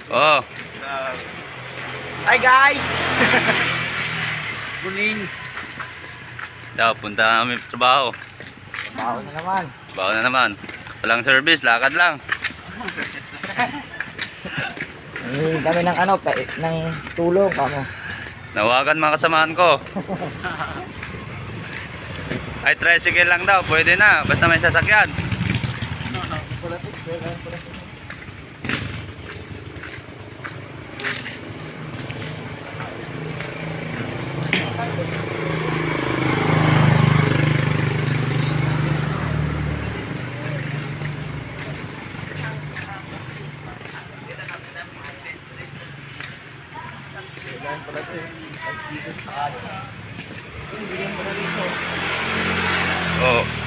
Oh, Hi guys! Guling. daw punta na kami sa trabaho. Baho na naman. Trabaho na naman. Walang service, lakad lang. Hingin kami ng ano, ng tulong kamo. Nawagan mga kasamahan ko. Ay, tricycle lang daw, pwede na. Basta may sasakyan. Oh.